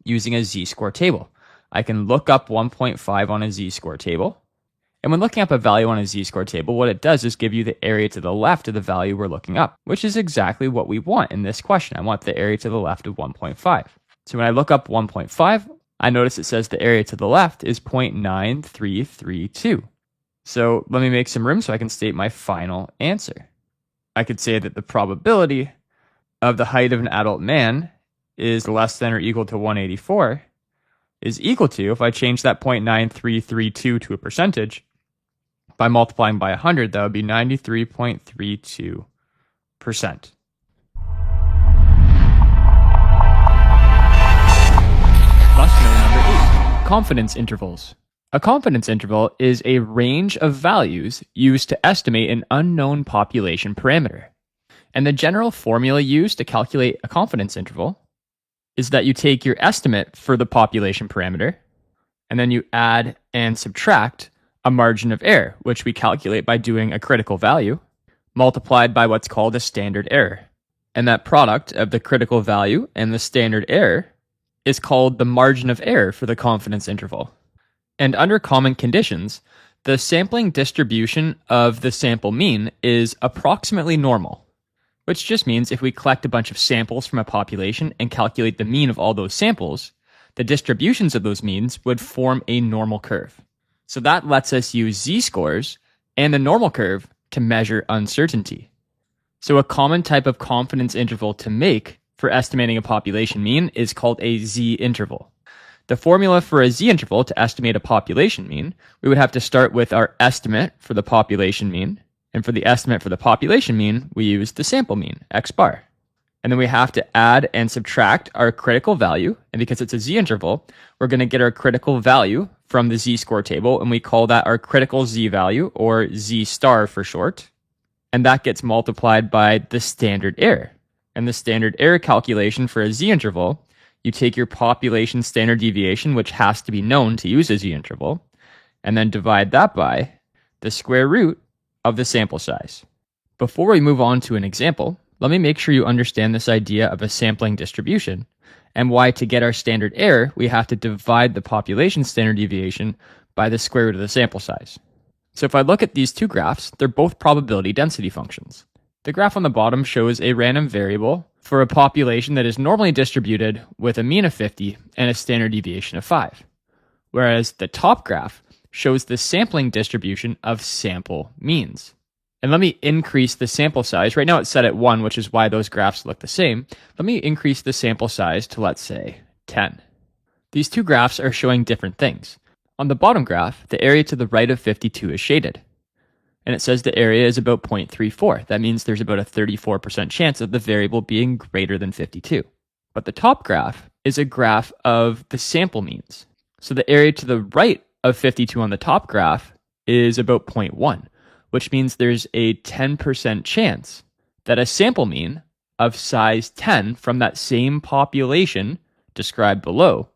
using a z-score table. I can look up 1.5 on a z-score table. And when looking up a value on a z-score table, what it does is give you the area to the left of the value we're looking up, which is exactly what we want in this question. I want the area to the left of 1.5. So when I look up 1.5, I notice it says the area to the left is 0.9332. So let me make some room so I can state my final answer. I could say that the probability of the height of an adult man is less than or equal to 184 is equal to, if I change that 0.9332 to a percentage, by multiplying by 100, that would be 93.32%. Must know number 8. Confidence intervals. A confidence interval is a range of values used to estimate an unknown population parameter. And the general formula used to calculate a confidence interval is that you take your estimate for the population parameter, and then you add and subtract a margin of error, which we calculate by doing a critical value, multiplied by what's called a standard error. And that product of the critical value and the standard error is called the margin of error for the confidence interval. And under common conditions, the sampling distribution of the sample mean is approximately normal, which just means if we collect a bunch of samples from a population and calculate the mean of all those samples, the distributions of those means would form a normal curve. So that lets us use z-scores and the normal curve to measure uncertainty. So a common type of confidence interval to make for estimating a population mean is called a z-interval. The formula for a z-interval to estimate a population mean, we would have to start with our estimate for the population mean. And for the estimate for the population mean, we use the sample mean, x bar. And then we have to add and subtract our critical value. And because it's a z-interval, we're going to get our critical value from the z-score table, and we call that our critical z-value, or z-star for short. And that gets multiplied by the standard error. And the standard error calculation for a z-interval, you take your population standard deviation, which has to be known to use a z-interval, and then divide that by the square root of the sample size. Before we move on to an example, let me make sure you understand this idea of a sampling distribution and why to get our standard error, we have to divide the population standard deviation by the square root of the sample size. So if I look at these two graphs, they're both probability density functions. The graph on the bottom shows a random variable for a population that is normally distributed with a mean of 50 and a standard deviation of 5, whereas the top graph shows the sampling distribution of sample means. And let me increase the sample size. Right now it's set at 1, which is why those graphs look the same. Let me increase the sample size to, let's say, 10. These two graphs are showing different things. On the bottom graph, the area to the right of 52 is shaded. And it says the area is about 0.34. That means there's about a 34% chance of the variable being greater than 52. But the top graph is a graph of the sample means. So the area to the right of 52 on the top graph is about 0.1, which means there's a 10% chance that a sample mean of size 10 from that same population described below,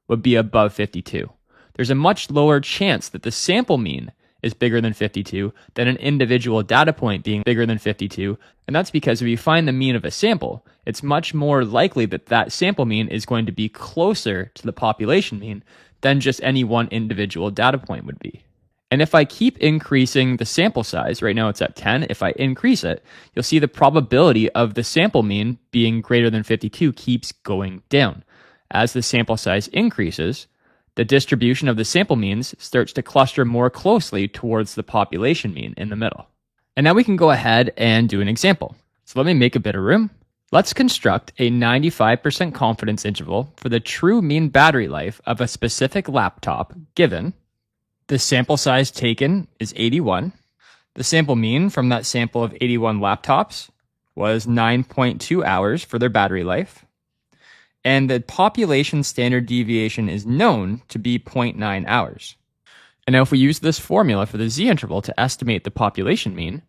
would be above 52. There's a much lower chance that the sample mean is bigger than 52 than an individual data point being bigger than 52, and that's because if you find the mean of a sample, it's much more likely that that sample mean is going to be closer to the population mean than just any one individual data point would be. And if I keep increasing the sample size, right now it's at 10, if I increase it, you'll see the probability of the sample mean being greater than 52 keeps going down. As the sample size increases, the distribution of the sample means starts to cluster more closely towards the population mean in the middle. And now we can go ahead and do an example. So let me make a bit of room. Let's construct a 95% confidence interval for the true mean battery life of a specific laptop given the sample size taken is 81. The sample mean from that sample of 81 laptops was 9.2 hours for their battery life. And the population standard deviation is known to be 0.9 hours. And now if we use this formula for the z-interval to estimate the population mean,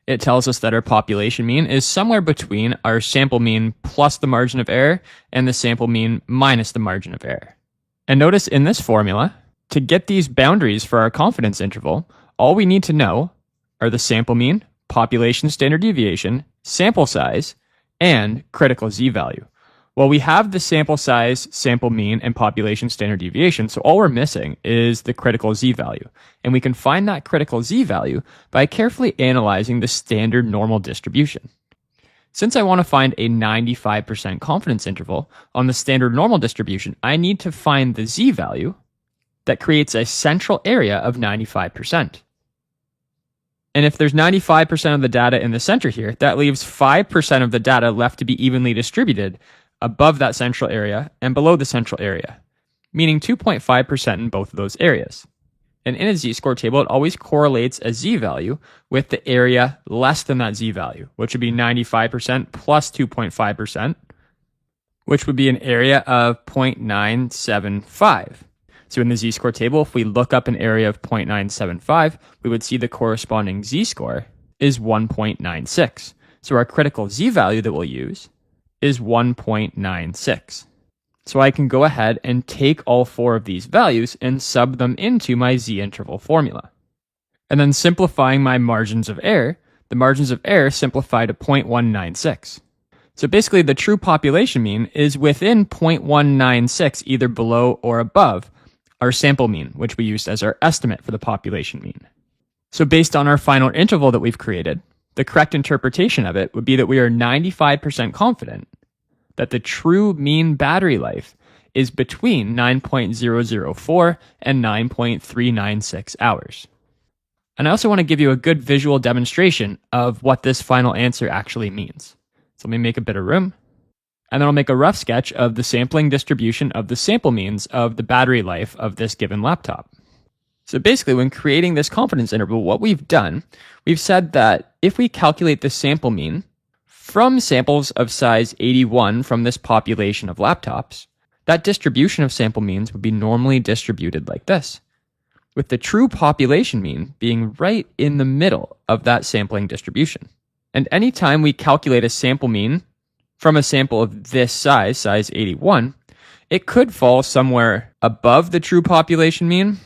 it tells us that our population mean is somewhere between our sample mean plus the margin of error and the sample mean minus the margin of error. And notice in this formula, to get these boundaries for our confidence interval, all we need to know are the sample mean, population standard deviation, sample size, and critical z-value. Well, we have the sample size, sample mean, and population standard deviation, so all we're missing is the critical z-value. And we can find that critical z-value by carefully analyzing the standard normal distribution. Since I want to find a 95% confidence interval on the standard normal distribution, I need to find the z-value that creates a central area of 95%. And if there's 95% of the data in the center here, that leaves 5% of the data left to be evenly distributed above that central area and below the central area, meaning 2.5% in both of those areas. And in a z-score table, it always correlates a z-value with the area less than that z-value, which would be 95% plus 2.5%, which would be an area of 0.975. So in the z-score table, if we look up an area of 0.975, we would see the corresponding z-score is 1.96. So our critical z-value that we'll use is 1.96. So I can go ahead and take all four of these values and sub them into my z-interval formula. And then simplifying my margins of error, the margins of error simplify to 0.196. So basically the true population mean is within 0.196, either below or above our sample mean, which we used as our estimate for the population mean. So based on our final interval that we've created, the correct interpretation of it would be that we are 95% confident that the true mean battery life is between 9.004 and 9.396 hours. And I also want to give you a good visual demonstration of what this final answer actually means. So let me make a bit of room, and then I'll make a rough sketch of the sampling distribution of the sample means of the battery life of this given laptop. So basically, when creating this confidence interval, what we've done, we've said that if we calculate the sample mean from samples of size 81 from this population of laptops, that distribution of sample means would be normally distributed like this, with the true population mean being right in the middle of that sampling distribution. And anytime we calculate a sample mean from a sample of this size, size 81, it could fall somewhere above the true population mean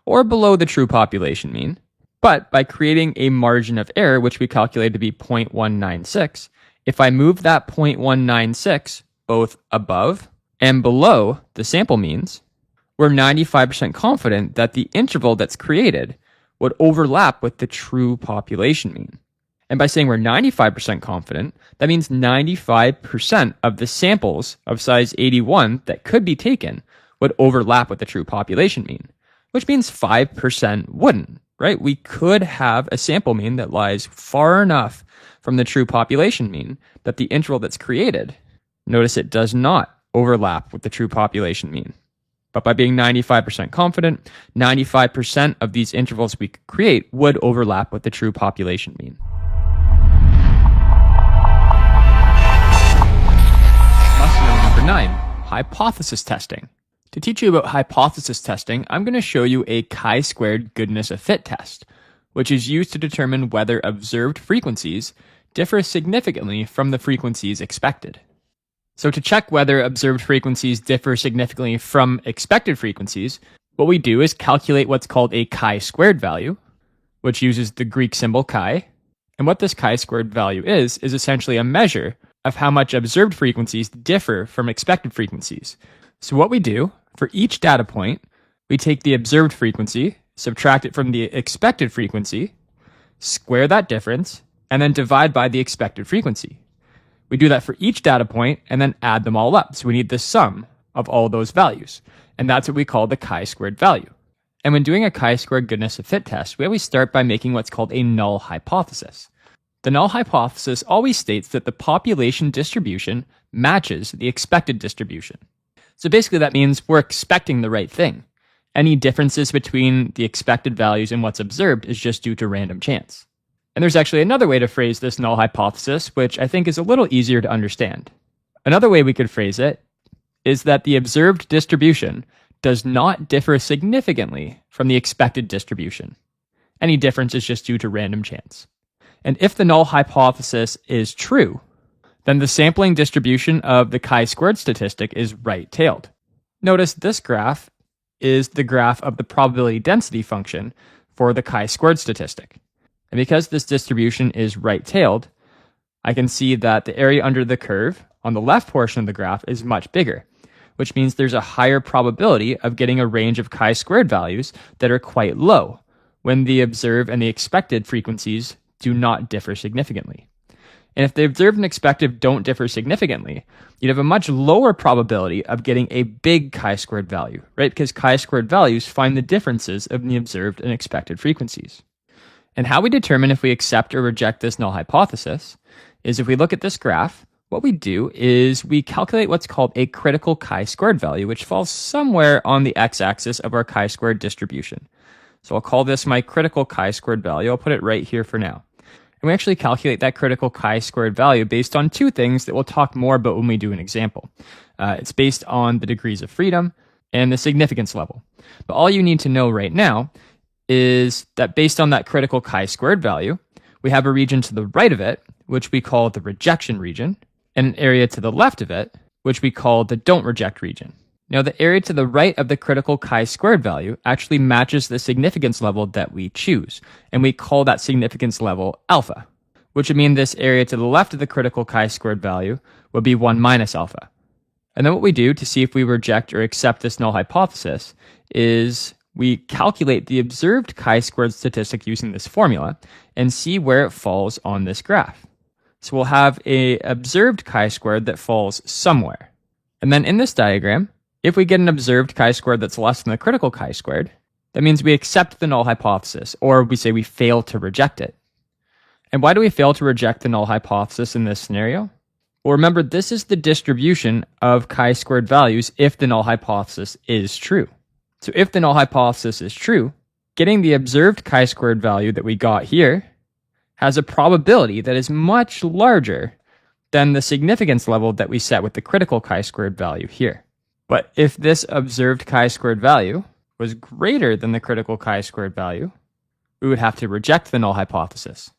or below the true population mean. But by creating a margin of error, which we calculated to be 0.196, if I move that 0.196 both above and below the sample means, we're 95% confident that the interval that's created would overlap with the true population mean. And by saying we're 95% confident, that means 95% of the samples of size 81 that could be taken would overlap with the true population mean, which means 5% wouldn't, right? We could have a sample mean that lies far enough from the true population mean that the interval that's created, notice it does not overlap with the true population mean. But by being 95% confident, 95% of these intervals we could create would overlap with the true population mean. Number 9, hypothesis testing. To teach you about hypothesis testing, I'm going to show you a chi-squared goodness of fit test, which is used to determine whether observed frequencies differ significantly from the frequencies expected. So to check whether observed frequencies differ significantly from expected frequencies, what we do is calculate what's called a chi-squared value, which uses the Greek symbol chi. And what this chi-squared value is essentially a measure of how much observed frequencies differ from expected frequencies. So what we do, for each data point, we take the observed frequency, subtract it from the expected frequency, square that difference, and then divide by the expected frequency. We do that for each data point and then add them all up. So we need the sum of all those values. And that's what we call the chi-squared value. And when doing a chi-squared goodness of fit test, we always start by making what's called a null hypothesis. The null hypothesis always states that the population distribution matches the expected distribution. So basically that means we're expecting the right thing. Any differences between the expected values and what's observed is just due to random chance. And there's actually another way to phrase this null hypothesis, which I think is a little easier to understand. Another way we could phrase it is that the observed distribution does not differ significantly from the expected distribution. Any difference is just due to random chance. And if the null hypothesis is true, then the sampling distribution of the chi-squared statistic is right-tailed. Notice this graph is the graph of the probability density function for the chi-squared statistic. And because this distribution is right-tailed, I can see that the area under the curve on the left portion of the graph is much bigger, which means there's a higher probability of getting a range of chi-squared values that are quite low when the observed and the expected frequencies do not differ significantly. And if the observed and expected don't differ significantly, you'd have a much lower probability of getting a big chi-squared value, right? Because chi-squared values find the differences of the observed and expected frequencies. And how we determine if we accept or reject this null hypothesis is if we look at this graph, what we do is we calculate what's called a critical chi-squared value, which falls somewhere on the x-axis of our chi-squared distribution. So I'll call this my critical chi-squared value. I'll put it right here for now. And we actually calculate that critical chi-squared value based on two things that we'll talk more about when we do an example. It's based on the degrees of freedom and the significance level. But all you need to know right now is that based on that critical chi-squared value, we have a region to the right of it, which we call the rejection region, and an area to the left of it, which we call the don't reject region. Now, the area to the right of the critical chi-squared value actually matches the significance level that we choose, and we call that significance level alpha, which would mean this area to the left of the critical chi-squared value would be 1 minus alpha. And then what we do to see if we reject or accept this null hypothesis is we calculate the observed chi-squared statistic using this formula and see where it falls on this graph. So we'll have an observed chi-squared that falls somewhere. And then in this diagram, if we get an observed chi-squared that's less than the critical chi-squared, that means we accept the null hypothesis, or we say we fail to reject it. And why do we fail to reject the null hypothesis in this scenario? Well, remember, this is the distribution of chi-squared values if the null hypothesis is true. So if the null hypothesis is true, getting the observed chi-squared value that we got here has a probability that is much larger than the significance level that we set with the critical chi-squared value here. But if this observed chi-squared value was greater than the critical chi-squared value, we would have to reject the null hypothesis.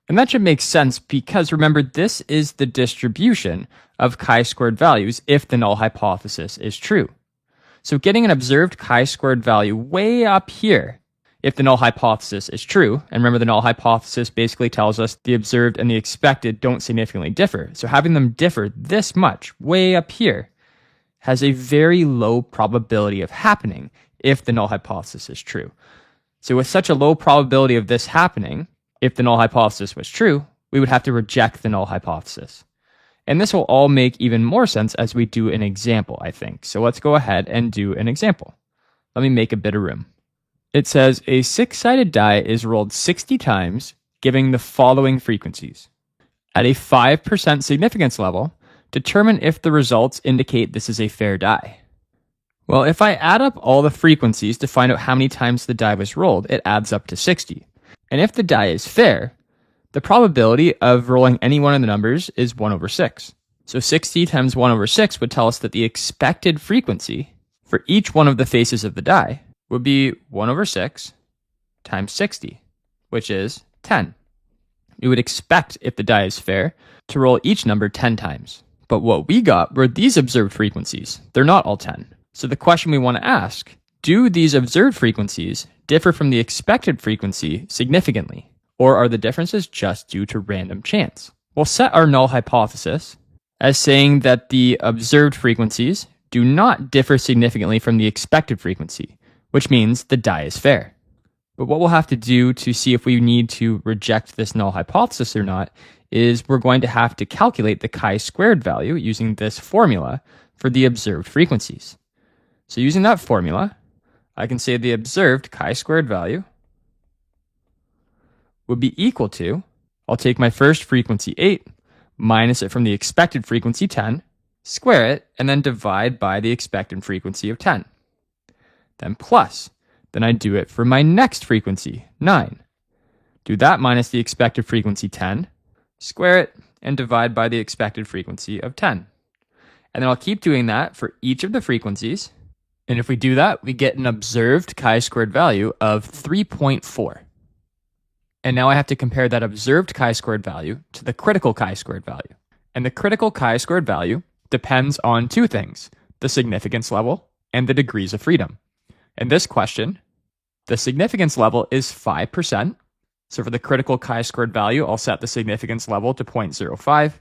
And that should make sense because remember, this is the distribution of chi-squared values if the null hypothesis is true. So getting an observed chi-squared value way up here, if the null hypothesis is true, and remember the null hypothesis basically tells us the observed and the expected don't significantly differ. So having them differ this much way up here has a very low probability of happening if the null hypothesis is true. So with such a low probability of this happening, if the null hypothesis was true, we would have to reject the null hypothesis. And this will all make even more sense as we do an example, I think. So let's go ahead and do an example. Let me make a bit of room. It says a 6-sided die is rolled 60 times, giving the following frequencies. At a 5% significance level, determine if the results indicate this is a fair die. Well, if I add up all the frequencies to find out how many times the die was rolled, it adds up to 60. And if the die is fair, the probability of rolling any one of the numbers is 1 over 6. So 60 times 1 over 6 would tell us that the expected frequency for each one of the faces of the die would be 1 over 6 times 60, which is 10. We would expect, if the die is fair, to roll each number 10 times. But what we got were these observed frequencies. They're not all 10. So the question we want to ask, do these observed frequencies differ from the expected frequency significantly? Or are the differences just due to random chance? We'll set our null hypothesis as saying that the observed frequencies do not differ significantly from the expected frequency, which means the die is fair. But what we'll have to do to see if we need to reject this null hypothesis or not is we're going to have to calculate the chi-squared value using this formula for the observed frequencies. So using that formula, I can say the observed chi-squared value would be equal to, I'll take my first frequency 8, minus it from the expected frequency 10, square it, and then divide by the expected frequency of 10. Then plus, then I do it for my next frequency, 9. Do that minus the expected frequency 10, square it, and divide by the expected frequency of 10. And then I'll keep doing that for each of the frequencies. And if we do that, we get an observed chi-squared value of 3.4. And now I have to compare that observed chi-squared value to the critical chi-squared value. And the critical chi-squared value depends on two things, the significance level and the degrees of freedom. In this question, the significance level is 5%. So for the critical chi-squared value, I'll set the significance level to 0.05.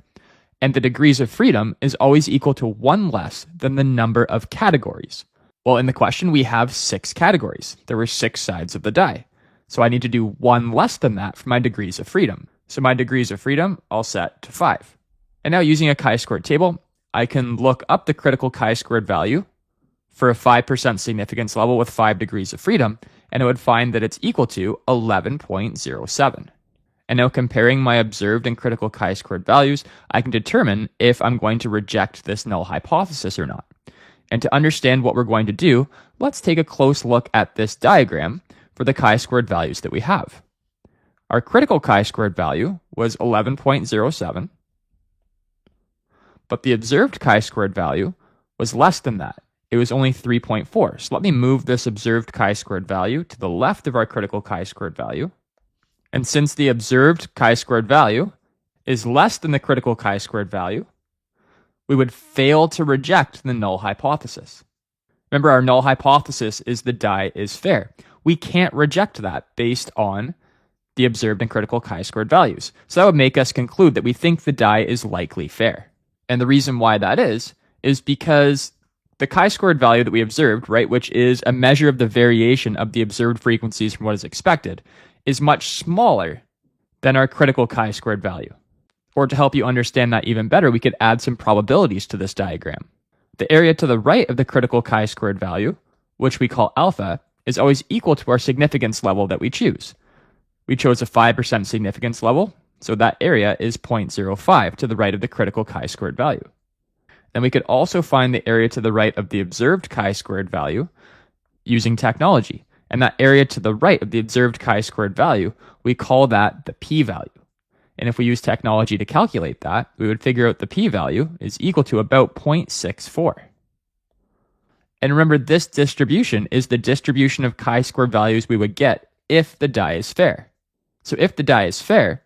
And the degrees of freedom is always equal to 1 less than the number of categories. Well, in the question, we have 6 categories. There were 6 sides of the die. So I need to do 1 less than that for my degrees of freedom. So my degrees of freedom, I'll set to 5. And now using a chi-squared table, I can look up the critical chi-squared value for a 5% significance level with 5 degrees of freedom, and it would find that it's equal to 11.07. And now comparing my observed and critical chi-squared values, I can determine if I'm going to reject this null hypothesis or not. And to understand what we're going to do, let's take a close look at this diagram for the chi-squared values that we have. Our critical chi-squared value was 11.07, but the observed chi-squared value was less than that. It was only 3.4. So let me move this observed chi-squared value to the left of our critical chi-squared value. And since the observed chi-squared value is less than the critical chi-squared value, we would fail to reject the null hypothesis. Remember, our null hypothesis is the die is fair. We can't reject that based on the observed and critical chi-squared values. So that would make us conclude that we think the die is likely fair. And the reason why that is because the chi-squared value that we observed, right, which is a measure of the variation of the observed frequencies from what is expected, is much smaller than our critical chi-squared value. Or to help you understand that even better, we could add some probabilities to this diagram. The area to the right of the critical chi-squared value, which we call alpha, is always equal to our significance level that we choose. We chose a 5% significance level, so that area is 0.05 to the right of the critical chi-squared value. Then we could also find the area to the right of the observed chi-squared value using technology. And that area to the right of the observed chi-squared value, we call that the p-value. And if we use technology to calculate that, we would figure out the p-value is equal to about 0.64. And remember, this distribution is the distribution of chi-squared values we would get if the die is fair. So if the die is fair,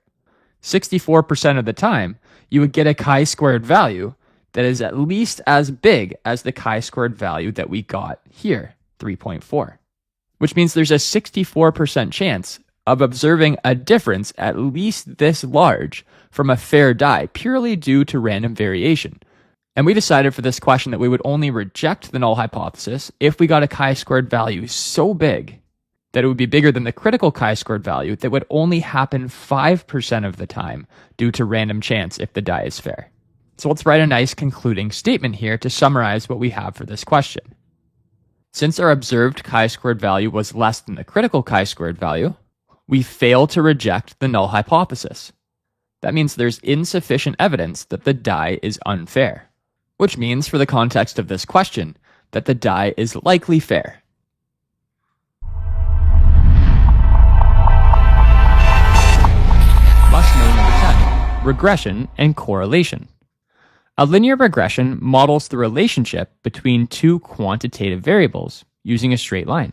64% of the time, you would get a chi-squared value that is at least as big as the chi-squared value that we got here, 3.4. Which means there's a 64% chance of observing a difference at least this large from a fair die, purely due to random variation. And we decided for this question that we would only reject the null hypothesis if we got a chi-squared value so big that it would be bigger than the critical chi-squared value that would only happen 5% of the time due to random chance if the die is fair. So let's write a nice concluding statement here to summarize what we have for this question. Since our observed chi-squared value was less than the critical chi-squared value, we fail to reject the null hypothesis. That means there's insufficient evidence that the die is unfair, which means for the context of this question, that the die is likely fair. Must know number 10, regression and correlation. A linear regression models the relationship between two quantitative variables using a straight line.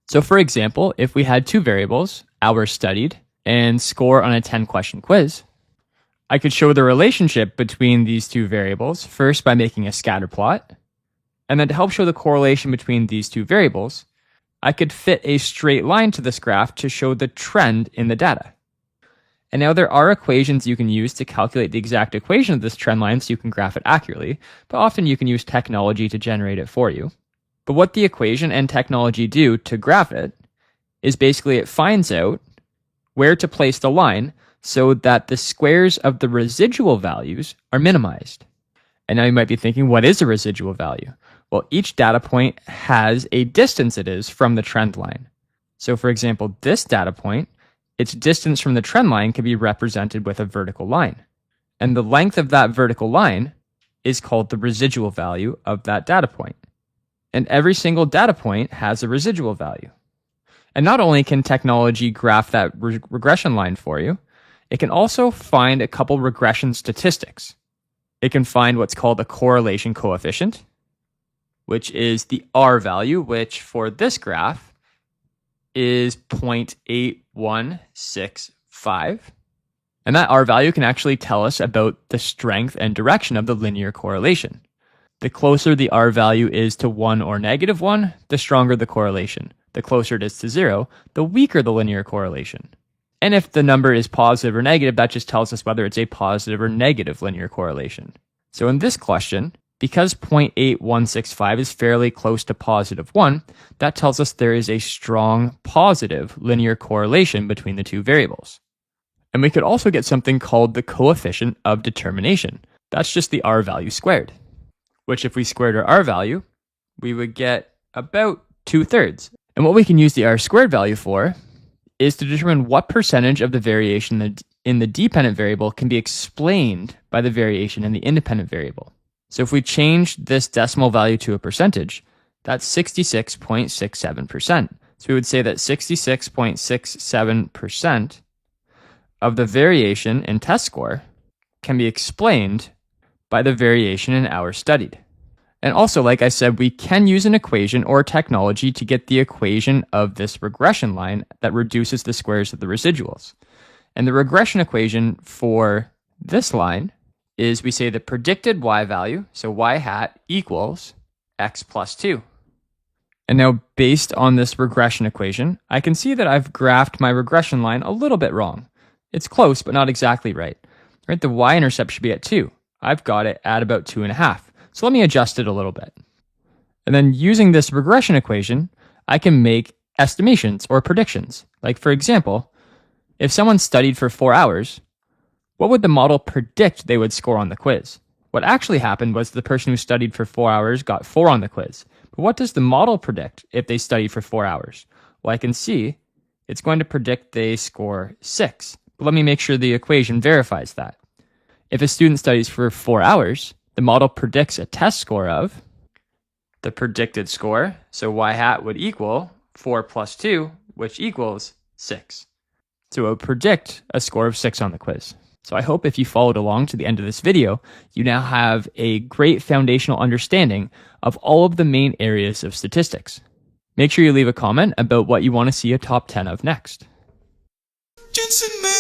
So for example, if we had two variables, hours studied and score on a 10-question quiz, I could show the relationship between these two variables, first by making a scatter plot, and then to help show the correlation between these two variables, I could fit a straight line to this graph to show the trend in the data. And now there are equations you can use to calculate the exact equation of this trend line so you can graph it accurately, but often you can use technology to generate it for you. But what the equation and technology do to graph it is basically it finds out where to place the line so that the squares of the residual values are minimized. And now you might be thinking, what is a residual value? Well, each data point has a distance it is from the trend line. So for example, this data point, its distance from the trend line can be represented with a vertical line. And the length of that vertical line is called the residual value of that data point. And every single data point has a residual value. And not only can technology graph that regression line for you, it can also find a couple regression statistics. It can find what's called a correlation coefficient, which is the R value, which for this graph is 0.8165. And that R value can actually tell us about the strength and direction of the linear correlation. The closer the R value is to 1 or -1, the stronger the correlation. The closer it is to 0, the weaker the linear correlation. And if the number is positive or negative, that just tells us whether it's a positive or negative linear correlation. So in this question, because 0.8165 is fairly close to +1, that tells us there is a strong positive linear correlation between the two variables. And we could also get something called the coefficient of determination. That's just the R value squared, which if we squared our R value, we would get about 2/3. And what we can use the R squared value for is to determine what percentage of the variation in the dependent variable can be explained by the variation in the independent variable. So if we change this decimal value to a percentage, that's 66.67%. So we would say that 66.67% of the variation in test score can be explained by the variation in hours studied. And also, like I said, we can use an equation or technology to get the equation of this regression line that reduces the squares of the residuals. And the regression equation for this line is we say the predicted y value, so y hat equals x plus 2. And now based on this regression equation, I can see that I've graphed my regression line a little bit wrong. It's close, but not exactly right. Right? The y-intercept should be at 2. I've got it at about 2.5. So let me adjust it a little bit. And then using this regression equation, I can make estimations or predictions. Like for example, if someone studied for 4 hours, what would the model predict they would score on the quiz? What actually happened was the person who studied for 4 hours got 4 on the quiz. But what does the model predict if they studied for 4 hours? Well, I can see it's going to predict they score 6. But let me make sure the equation verifies that. If a student studies for 4 hours, the model predicts a test score of the predicted score. So y hat would equal 4 plus 2, which equals 6. So it would predict a score of 6 on the quiz. So I hope if you followed along to the end of this video, you now have a great foundational understanding of all of the main areas of statistics. Make sure you leave a comment about what you want to see a top 10 of next. Jensen, man.